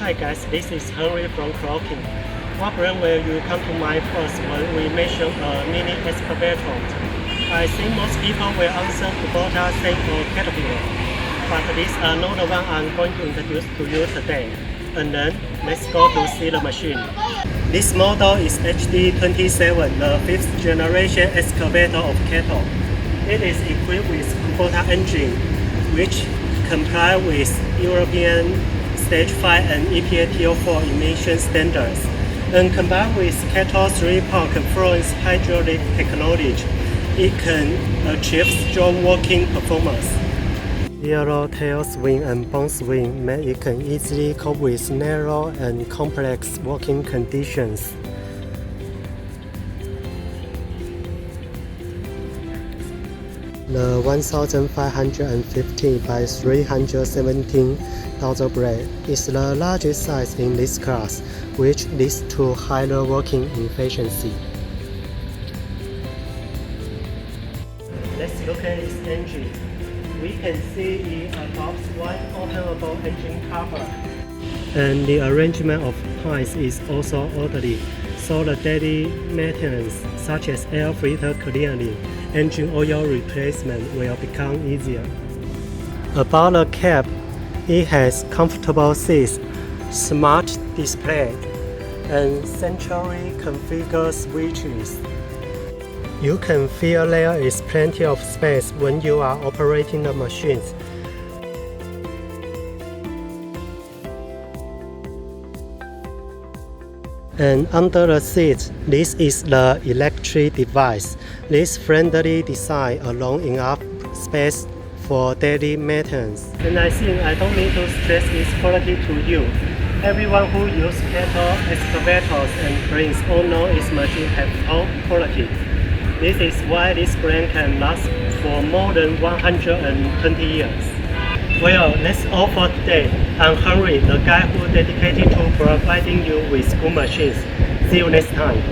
Hi guys, this is Henry from CRUKING. What brand will you come to mind first when we mention a mini excavator? I think most people will answer KUBOTA, SANY or Caterpillar, but these are not the one I'm going to introduce to you today. And then, let's go to see the machine. This model is HD27, the 5th generation excavator of KATOSCE. It is equipped with KUBOTA engine, which comply with European Stage 5 and EPA Tier 4 emission standards, and combined with KATOSCE 3-part confluence hydraulic technology, it can achieve strong working performance. Zero tail swing and bone swing mean it can easily cope with narrow and complex working conditions. The 1550 by 317 dozer blade is the largest size in this class, which leads to higher working efficiency. Let's look at its engine. We can see it adopts one openable engine cover. And the arrangement of pipes is also orderly, so the daily maintenance, such as air filter cleaning, engine oil replacement, will become easier. About the cab, it has comfortable seats, smart display, and centrally configured switches. You can feel there is plenty of space when you are operating the machines. And under the seat, this is the electric device. This friendly design allows enough space for daily maintenance. And I think I don't need to stress its quality to you. Everyone who uses KATOSCE excavators and cranes all know its machine have top quality. This is why this brand can last for more than 120 years. Well, that's all for today. I'm Henry, the guy who dedicated to providing you with good machines. See you next time.